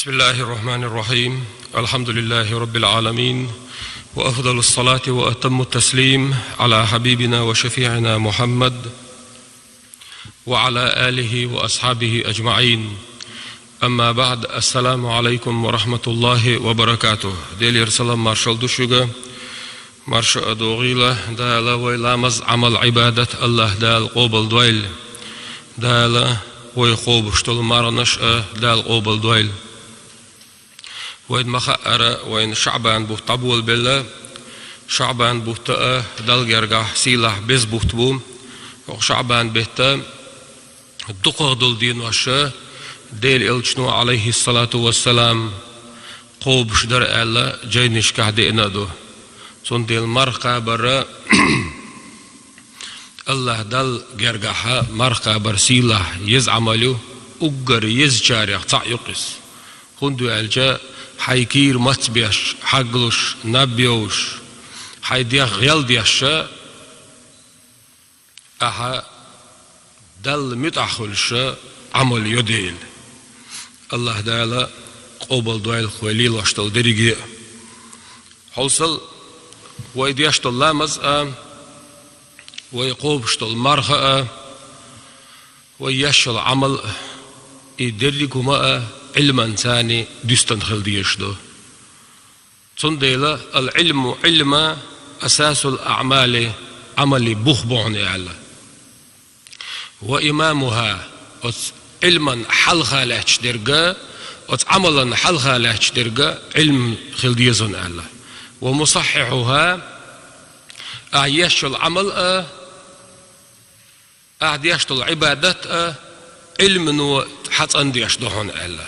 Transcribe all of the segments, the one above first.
بسم الله الرحمن الرحيم. الحمد لله رب العالمين، وأفضل الصلاة وأتم التسليم على حبيبنا وشفيعنا محمد وعلى آله وأصحابه أجمعين. أما بعد، السلام عليكم ورحمة الله وبركاته. ديلير سلام مارشال دوشوغا مارشال دوغيلة دالا ويلامز عمل عبادة الله دال قوبل دويل دالا ويقوب شتول مارنش دال قوبل دويل وين مخأرة وين شعبان بوت طبول بالله شعبان بوت دال جرجح سيلح بز بوت بوم وشعبان بيت دقق دول دين وشة ديل إلشنو عليه الصلاة والسلام قوب شدر الله جينش كهدي إنادو صن ديل مرقى برا الله دال جرجحها مرقى برسيلح يز عملو أجر يز شارع تعيقس خندو الجا حيكير متبيش حقلوش نبيوش حيديخ غيال ديشا أها دل متأخلش عمل يديل الله دالا قبل دويل خواليل واشتل دريجي حوصل ويديشتل لامز ويقوبشتل مرخة ويشل عمل يدريكما علما ثاني دستنخل ديشدو صنديلا العلم علم أساس الأعمال عمل بخبعني على وإمامها علما حلخا لهش درجة عملا حلخا لهش درجة علم خلديزن على ومصححها أعيش العمل أعيش العبادات علم نو حتى أنديش دهون على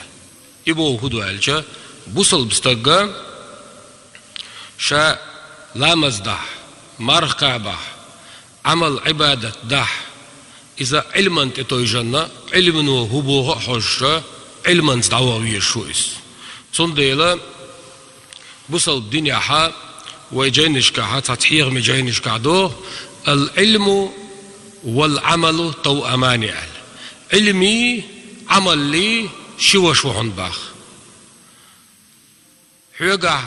يبو هدو علجا بوصل بستقى شا لامز دح مرقى بح عمل عبادة دح إذا علما تتوجنا علم نو هبو حجة علما دعوة شويس صنديلا بوصل الدنيا حا ويجينش كحا تطحير مجينش كعدو العلم والعمل تو أماني علمي عمل لي شو باخ حيقع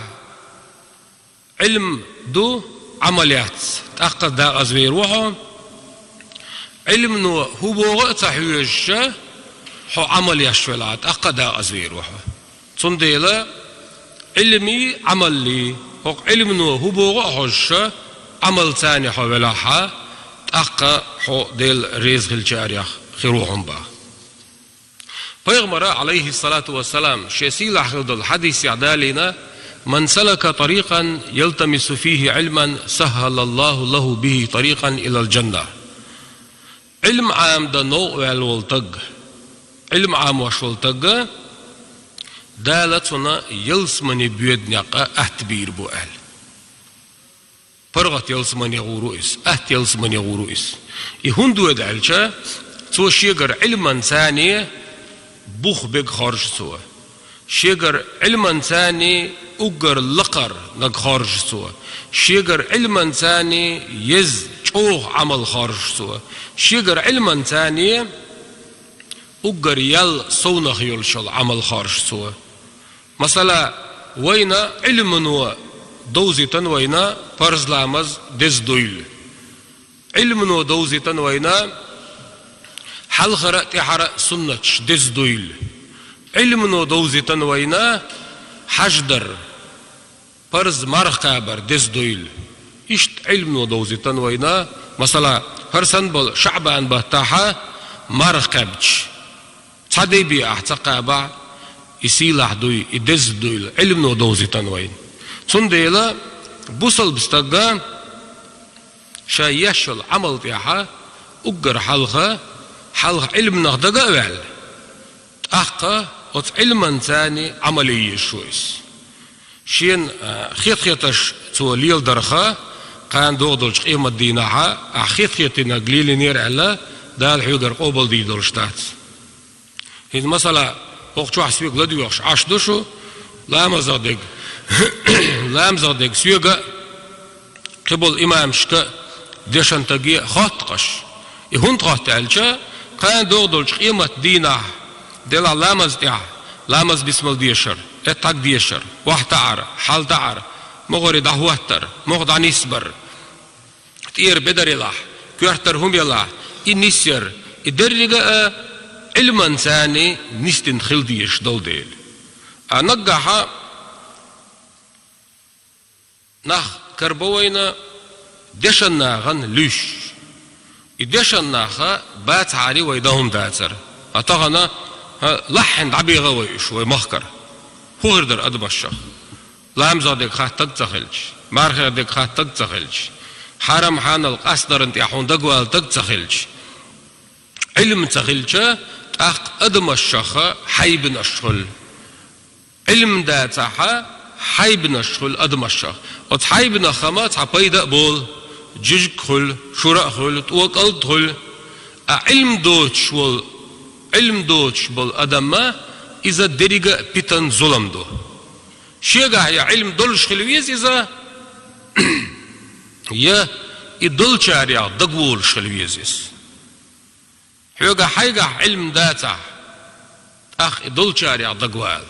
علم دو عمليات تأقد دا أزوير وحو علم نو هو بوغة حيوش حو عمليات شوالات تأقد دا أزوير وحو صنديلا علمي عمل لي علم نو هو بوغة حوش عمل ثاني حو ولاحا تأقد حو ديل ريزغ الجاريخ خيروهم باخ پیغمبر عليه الصلاة والسلام شسيل أحد الحديث عدالنا من سلك طريقا يلتمس فيه علما سهل الله له به طريقا إلى الجنة علم عام دا نوع والتق علم عام وشولتق دالتنا يلسمني بيدنيق أهتبير بو أهل فرغت يلسمني غروئس أهت يلسمني غروئس يهندو يدعلشا تو شيغر علما ثاني بوخ بيج خارج سوا شيغر علما ثاني أجر لقر نج خارج سوا شيغر علما ثاني يز شوخ عمل خارج سوا شيغر علما ثاني أجر يل صونخ يلشل عمل خارج سوا مثلا وين علم نو دوزيتن وين فرز لامز دز دويل علم نو دوزيتن وين حل خرأت حرأ سنة دز دويل علم نو دوزي تنوينا حجدر فرز مرقابر دز دويل إشت علم نو دوزي تنوينا مثلا هرسن بل شعبان بهتاحا مرقابج تصدي بي احتقابا يسيلح دوي يدز دويل علم نو دوزي تنوين صنديلا بوصل بستقا شا يشل عمل تيحا اقر حلقة حلق علم نهضة قبل أحقا علما ثاني عملية شويس شين خيط توليل درخا كان دودلش قيمة ديناها خيط نقليل نير على دال حيقر قبل دي دولشتات هيد مثلا وقت واحد سويق لديوش عاش دوشو لا مزادق لا مزادق سويقا قبل إمام شكا ديشان تقي خاطقش يهون تغطي علشا كان دودلش قيمة ديناه دل علامز تاع لامز بسم ديشر اتاك ديشر واحتعر حال تعر مغوري دهوتر مغدا نسبر تير بدر الله كيرتر هم يلا النسير الدرجة علما ثاني نستن خلديش دول ديل نجح نخ كربوينا دشن ناغن ليش الدشن ناخا بات عالي ويدهم داتر أتغنى لحن عبي غويش ومخكر هو غردر أدب الشخ لام زادك خات تقتخلش مارخ دك خات تقتخلش حرم حان القصدر انت يحون دقوال تقتخلش علم تخلش أخ أدم الشخ حيب نشخل علم داتها حيب نشخل أدم الشخ وتحيب نخمات حبيدا بول جج خل شراء خل توكل خل علم دوتش وال علم دوتش بول أدم إذا درجة بيتن ظلم دو شيء يا علم دولش خلويز إذا يا يدل شارع دقول خلويزيس حيجا علم داتا أخ يدل شارع دقوال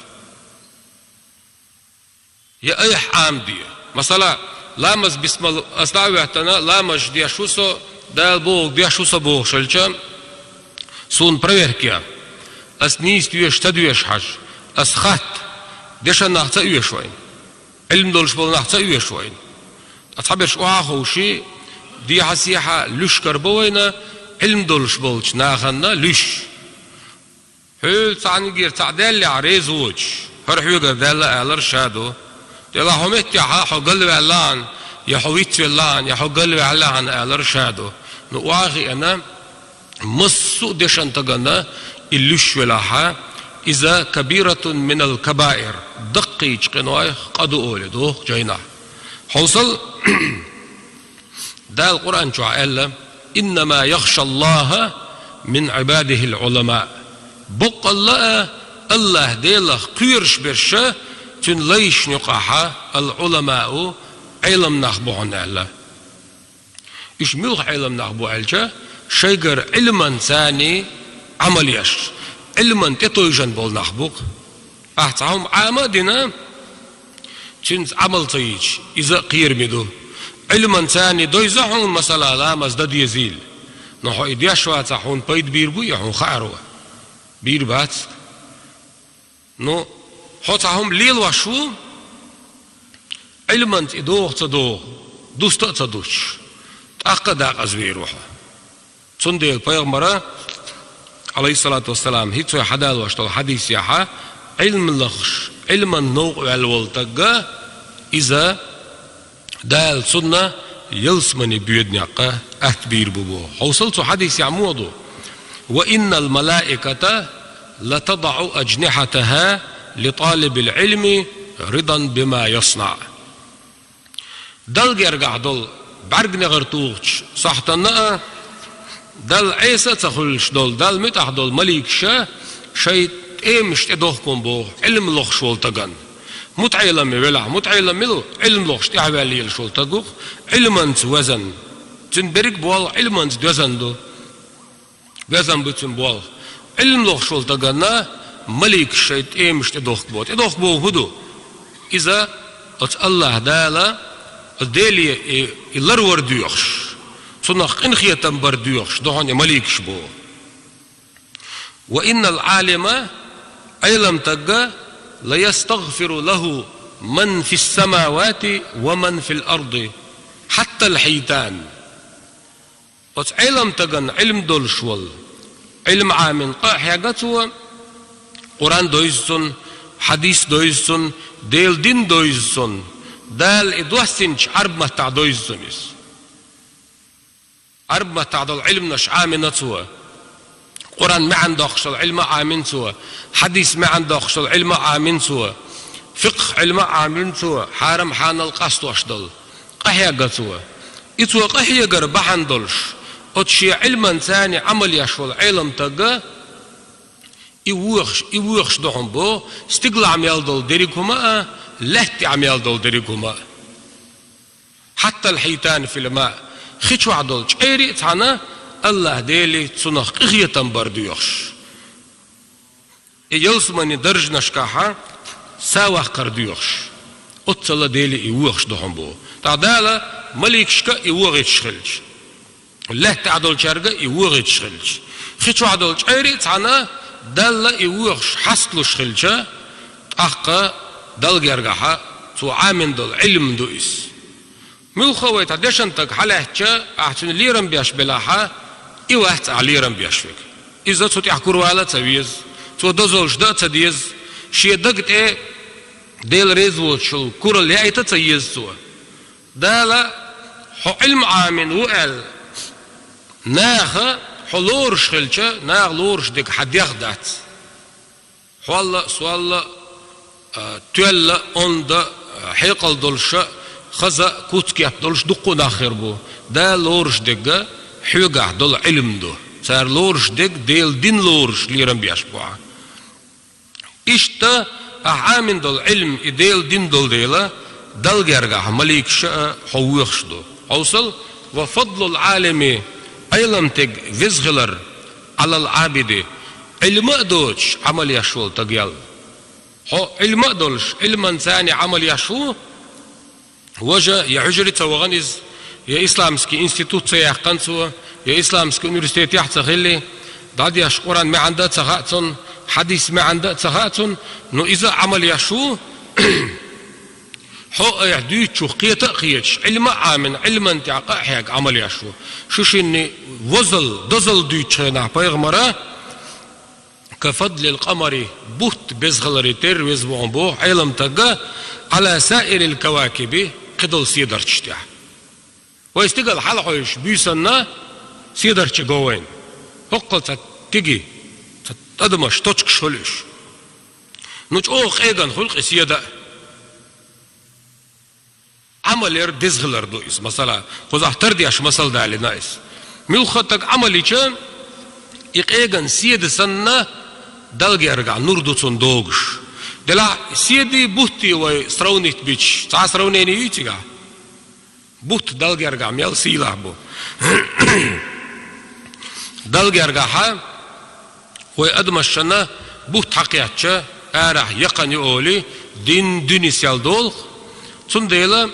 يا أي حام دي مثلا لامز بسم الله أصلاً لامش دي شوسو دال بوق دي شوسو بوق شلچا سون проверки أسنيس تيش تدويش حاج أسخات ديشان نحتا يوشوين علم دولش بول نحتا يوشوين أتحبش وعاخو شي دي حسيحة لش كربوينا علم دولش بولش ناخنا لش هل تعني غير تعدل لي عريز وجه هرحيوغا دالا ألر شادو دالا همت يحا حقل وعلان يحويت وعلان يحقل وعلان ألر شادو نواخي أنا مصو ديشان تغنا اللش ولاحا إذا كبيرة من الكبائر دقيق قنواي قد أولدو جينا حوصل دا القرآن شو قال إنما يخشى الله من عباده العلماء بق الله ديلا قيرش برشا تن ليش نقاحا العلماء علم نخبو عن الله إيش ملخ علم نخبو علجا شيقر علما ثاني عمليش علما تطويجن بول نخبوك أحتهم عامدنا تنز عمل تيج إذا قير مدو علما ثاني دويزحون مثلا لا مزدد يزيل نحو إدياشوا تحون بيد بيربو يحون خعروا بيربات نو حوتهم ليل وشو علما تدوغ تدوغ دوست تدوش تأقد أزوي روحه تندي البيغمرة عليه الصلاة والسلام هيتو حدال واشتو حديث يحا علم اللخش علما نوع الولتقى إذا دال سنة يلسمني بيدنيقى أتبير ببو حوصلت حديث يعمودو وإن الملائكة لتضع أجنحتها لطالب العلم رضا بما يصنع دل يرجع دل برق نغرتوش صحتنا دل عيسى تخلش دل متح دل مليك شيء مش تدوخكم بو علم لخ شول تغن متعلم بلا متعلم ملو علم لخ تعبالي شول تغوخ علمنت وزن تنبرك بوال علمنت وزن دو وزن بتن بوال علم لخ شول تغنا مليك شيء مش تدوخ بو هدو إذا الله دالا دالي اللرور ديوخش صنخ إنخية تنبر ديوخش دهون مليك شبو وإن العالم علم تقى ليستغفر له من في السماوات ومن في الأرض حتى الحيتان علم تقى علم دولشول علم عامن حاجته قرآن دويزسون حديث دويزسون ديل دين دويزسون دال إدوسنش عرب متع دويزسونيس عرب متع دول علم نش عامن توا قرآن ما عندكش العلم عامن سوا حديث ما عندكش العلم عامن سوا فقه علم عامن سوا حرم حان القصد واشدل قحيا قسوا إتوا قحيا قرب حندلش أتشي علما ثاني عمل يشول علم تجا يوخش دهم بو استقل عميال دول دريكما لهتي عميال دول دريكما حتى الحيتان في الماء خيش وعدل شعيري تانا الله ديلي تصنخ إغية برديوش يلسمني درج نشكاها ساوه قرديوخش أتصل ديلي يوخش دهم بو تعدالا ملك شكا يوغيت شخلش الله تعدل شارجا يوغيت شخلش خيشو عدل شعيري تعنا دالا يوغش حصلو شخلشا أحقا دل جرجها تو عامن دل علم دويس ملخوي تعدشن تك حلهجا أحسن ليرم بياش بلاها إيوهت عليرم بياش فيك إذا تو تحكروا على تبيز تو دزولش دا تديز شي دقت إيه ديل ريزول شو كورل يا إيتا تيز تو دالا حو علم عامن وقال ناخا حلورش خلشا ناخ لورش ديك حد يخدات حوالا سوالا تيلا أندا حيقل دولشا خزا كوتكيات دولش دقو ناخر بو دا لورش ديك حيقع دول علم دو صار لورش ديك ديل دين لورش ليرم بيشبوع إشتا أعامن دول علم إديل دين دول ديلا دل جرجع مليك شاء حويخش دو أوصل وفضل العالم أيلم تج فيزغلر على العابد علم دوش عمل يشول تجيل هو علم دولش علم ثاني عمل يشو وجا يعجري توغنيز يا إسلامسكي إنستيتوت سيحقن سوا يا إسلامسكي أونيفرسيتي يحتخلي دادي أشقران ما عنده تغاتون حديث ما عنده تغاتون نو إذا عمل يشو هو يحدي شو قيتا قيتش علم عامن علما تعقا حيق عمل يشو شو شيني وزل دزل دويتشنا بيغمرا كفضل القمر بوت بزغلري تير ويزبون بو علم تقا على سائر الكواكب قدل سيدر تشتاح ويستقل حلقوش بيسنا سيدر تشقوين هقل تتجي تدمش توتك شولش نوش اوخ ايغان خلق سيدا عمل دزغلر دويس مثلا خذ ترديش مثل دالي نايس ملخطك عملي كان يقيغان سيد سنة دلقي ارجع نردوتون دوغش دلا سيدي بوتي وسترونيت بيتش تا سرونيني يتيغا بوت دلقي ارجع ميل سيلا بو دلقي ارجعها ويأدمشنا بوت حقيقة ارح يقن يقولي دين ديني سيال دول تون ديلا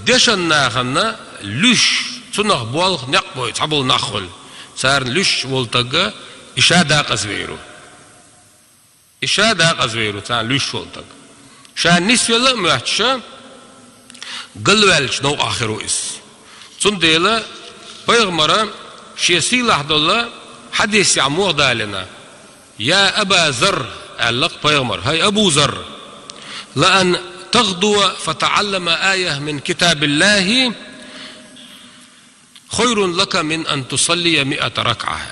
دشن ناخنا لش تنخ بوالخ نقبوي تعبول نخل صار لش ولتقى إشادة قزويرو إشادة قزويرو تان لش ولتقى شان نسوي الله محتشا قلوالش نو آخرو إس تون ديلا بيغمرا شيسي لحظ الله حديث يعموه دالنا يا أبا ذر علق بيغمر هاي أبو ذر لأن تغدو فتعلم آية من كتاب الله خير لك من أن تصلي 100 ركعة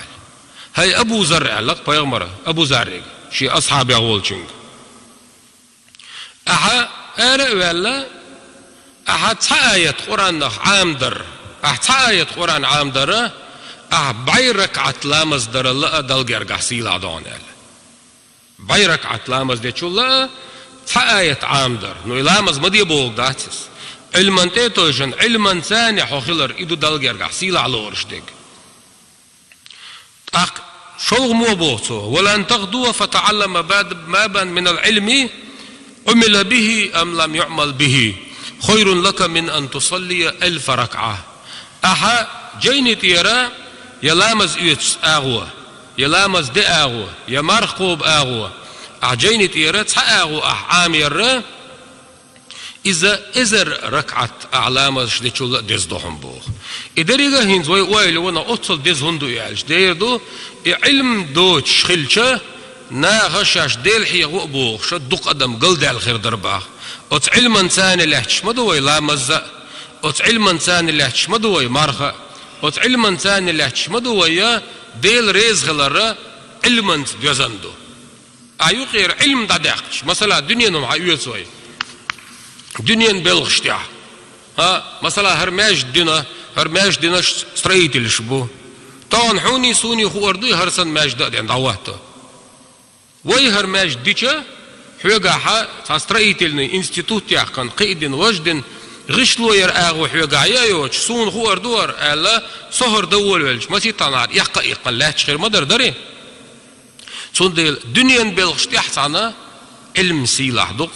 هاي أبو ذر علق بيغمر أبو ذر شي أصحاب يغولشنج أها أرى ولا أها آية قرآن عامدر أها آية قرآن عامدر أها بعي ركعة لامز در الله دلقر قحسيل عدون بعي ركعة لامز دي شو الله آية عامدر نو لامز مدي بوغ داتس علما تيتوجن علما ثاني حوخلر إدو دلقر قحسيل على ورشدك شوغ مو بوغتو ولن تغدو فتعلم بابا من العلم عمل به أم لم يعمل به خير لك من أن تصلي 1000 ركعة أها جيني تيرا يلامز إيتس آغوة يلامز دي آغوة يمرقوب آغوة أجيني تيرا تآغو عامر إذا إزر ركعة أعلام شديشولا ديز دوهم بوغ إدريغا هينز ويلي وانا أتصل ديز هندو يعيش ديردو علم دو تشخلشا نا غشاش ديل حيغو بوغ شد دو قدم قل ديل خير درباغ أت علما ثاني لحش مدوي لامزا أت علما ثاني لحش مدوي مرخا أت علما ثاني لحش مدوي ديل ريز غلرا علما ديزندو أيو غير علم دادقش مثلا دنيا نوم عيوتوي دنيا بلغشتيا ها مثلا هرماش دينا ستريتل شبو طبعا حوني سوني خوردو هرسن ماش داد عند عواته وي هرماش ديشا حوغا ها ستريتلني انستيتوت يحقن قيدن وجدن غشلو يرآغو حوغا يايوش سون خوردور الا سهر دول ولش ما تيطانار يحقا يقل لا تشخير مدر داري Sondel dünyen belgişti ahsana ilm silahduk.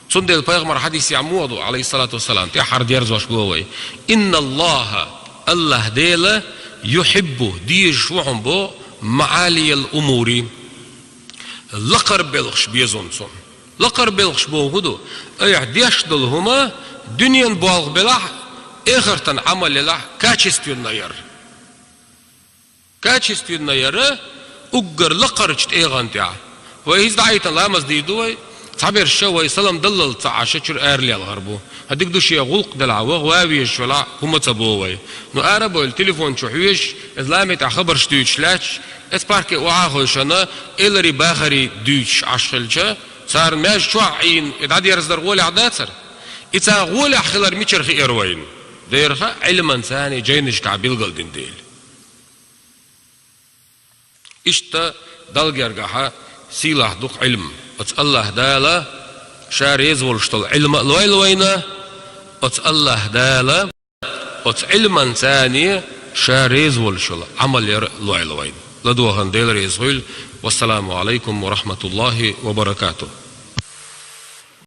Sondel Peygamber hadisi amudu aleyhissalatu vesselam. Ti har diyar zvaş bu. Inna Allaha Allah dele yuhibbu diye şuhum bu ma'aliyel umuri. Laqar belgış biyazon son. Laqar belgış bu hudu. Ay diyaş dolhuma dünyen balg belah ehirtan amalelah kачественная yar. Качественная яра уггар лقرجت ايغانتيا ويز دعيت الله مزديدو صابر شو ويسلم دلل تعاشر ارلي الغربو هديك دوشي غلق دلعوه واويش ولا هم تصبوي نو اربو التليفون شوحيش ازلامي تاع خبر شتويشلاش اسباركي وعاهوشنا الري باخري دوش عشلجا صار ماش شو عين ادعي يرزر غولي عداتر اذا غولي خلر ميشر خي اروين ديرخا علما ثاني جينش كعبيل قلدين ديل İşte dalgergaha silah duk ilm. Ot Allah dala şariz volştol ilma loyloyna. Ot Allah dala ot ilman sani şariz volşol amal yer loyloyn. Laduhan deler izhul. Wassalamu alaikum wa rahmatullahi wa barakatuh.